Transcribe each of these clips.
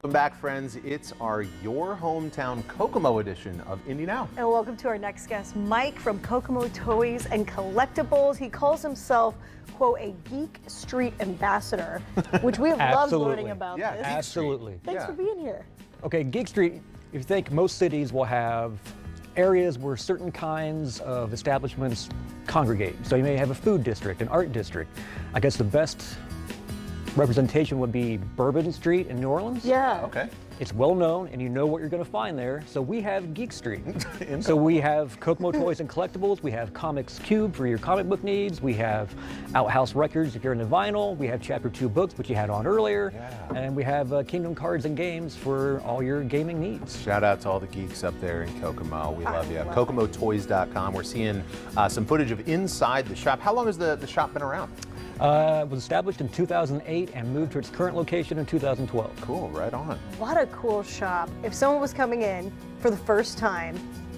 Welcome back, friends. It's our Your Hometown Kokomo edition of Indie Now. And welcome to our next guest, Mike from Kokomo Toys and Collectibles. He calls himself, quote, a Geek Street ambassador, which we have loved learning about this. Absolutely. Thanks for being here. Okay, Geek Street, if you think most cities will have areas where certain kinds of establishments congregate. So you may have a food district, an art district. I guess the best representation would be Bourbon Street in New Orleans. Yeah. Okay. It's well known and you know what you're going to find there. So we have Geek Street. So we have Kokomo Toys and Collectibles. We have Comics Cube for your comic book needs. We have Outhouse Records if you're into vinyl. We have Chapter 2 books, which you had on earlier. Yeah. And we have Kingdom Cards and Games for all your gaming needs. Shout out to all the geeks up there in Kokomo. We love you. KokomoToys.com. We're seeing some footage of inside the shop. How long has the shop been around? It was established in 2008 and moved to its current location in 2012. Cool, right on. What a cool shop. If someone was coming in for the first time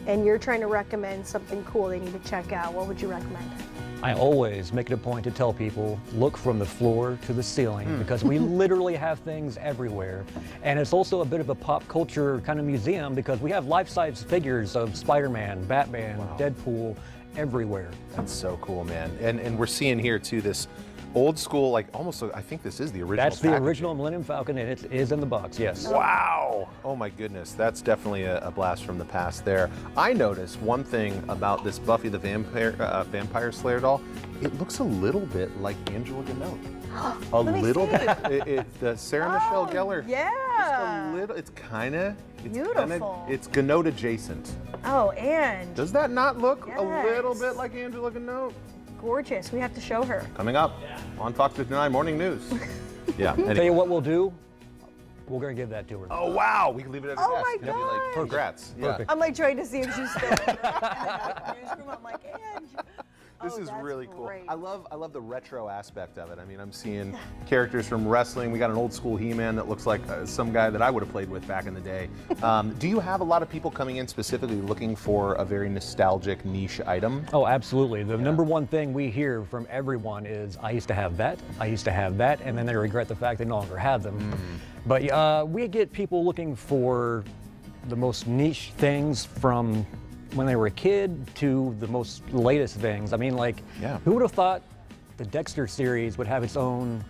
and you're trying to recommend something cool they need to check out, what would you recommend? I always make it a point to tell people, look from the floor to the ceiling because we literally have things everywhere. And it's also a bit of a pop culture kind of museum because we have life-size figures of Spider-Man, Batman, Deadpool, everywhere. That's so cool, man. And we're seeing here too this old school, like almost, I think this is the original That's the packaging. original Millennium Falcon and it is in the box, yes. Wow! Oh my goodness, that's definitely a blast from the past there. I noticed one thing about this Buffy the Vampire Slayer doll. It looks a little bit like Angela Gnocchi. A little bit. The Sarah Michelle Gellar. Yeah. Just a little. It's kind of. Beautiful. It's Gnocchi adjacent. Oh, and Does that not look a little Yes. bit like Angela Gnocchi? gorgeous. We have to show her. Coming up on Fox 59 Morning News. Yeah. Tell you what we'll do, we're going to give that to her. Oh wow, we can leave it at her Oh desk. my It'll be like, gosh. congrats. Yeah. Perfect. I'm like trying to see if she's still in the newsroom. I'm like, Ange. This Oh, is that's really cool. great. I love the retro aspect of it. I mean, I'm seeing characters from wrestling. We got an old school He-Man that looks like some guy that I would have played with back in the day. Do you have a lot of people coming in specifically looking for a very nostalgic niche item? Oh, absolutely. The number one thing we hear from everyone is, I used to have that, I used to have that, and then they regret the fact they no longer have them. But we get people looking for the most niche things from when they were a kid to the most latest things. I mean, like, who would have thought the Dexter series would have its own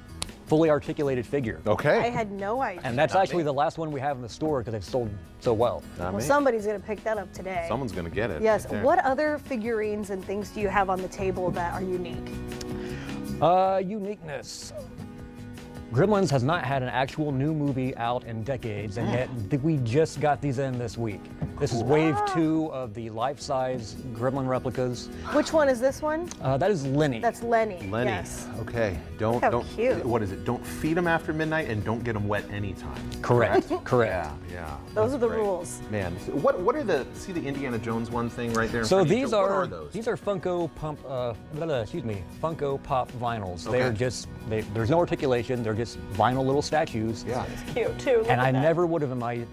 fully articulated figure? Okay. I had no idea. And that's actually the last one we have in the store because it's sold so well. Not Well, me. somebody's going to pick that up today. Someone's gonna get it. Yes. right there. What other figurines and things do you have on the table that are unique? Uniqueness. Gremlins has not had an actual new movie out in decades, and yet we just got these in this week. This is wave 2 of the life-size Gremlin replicas. Which one is this one? That is Lenny. That's Lenny. Lenny. Yes. Okay. Don't. cute. What is it? Don't feed them after midnight and don't get them wet anytime. Correct. Correct. Yeah. Those That's are the great. rules. Man, what are the? See the Indiana Jones one thing right there. in So front of you? these What are those? Funko Pop vinyls. Okay. They're just there's no articulation. They're just vinyl little statues. Yeah. Cute too. And I never would have in my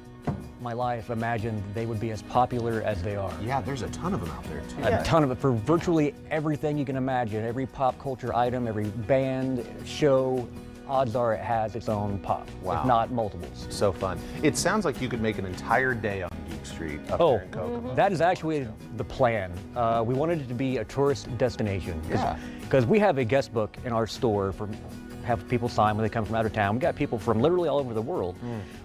life imagined they would be as popular as they are. Yeah, there's a ton of them out there too. A ton of it for virtually everything you can imagine. Every pop culture item, every band, show, odds are it has its own pop, Wow. if not multiples. So fun. It sounds like you could make an entire day on Geek Street up there in Kokomo. That is actually the plan. We wanted it to be a tourist destination. Yeah. Because we have a guest book in our store for have people sign when they come from out of town. We got people from literally all over the world.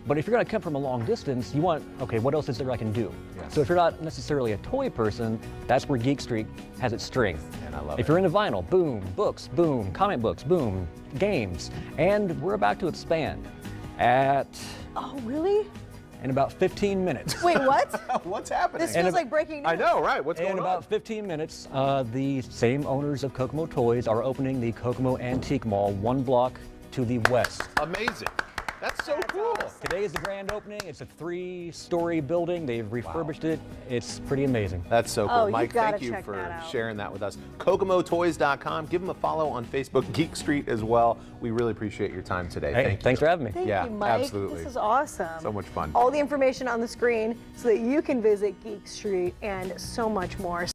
But if you're going to come from a long distance, you want, okay, what else is there I can do? Yes. So if you're not necessarily a toy person, that's where Geek Street has its strength. And I love If it. you're into vinyl, boom, books, boom, comic books, boom, games. And we're about to expand Oh, really? in about 15 minutes. Wait, what? What's happening? This feels like breaking news. I know, right? What's going In about 15 minutes, the same owners of Kokomo Toys are opening the Kokomo Antique Mall 1 block to the west. Amazing. That's so cool. Today is the grand opening. It's a 3-story building. They've refurbished it. It's pretty amazing. That's so cool. Oh, you Mike, gotta thank you check for that out. sharing that with us. KokomoToys.com. Give them a follow on Facebook, Geek Street as well. We really appreciate your time today. Hey, Thank you. thanks for having me. Thank Yeah, you, Mike. absolutely. This is awesome. So much fun. All the information on the screen so that you can visit Geek Street and so much more.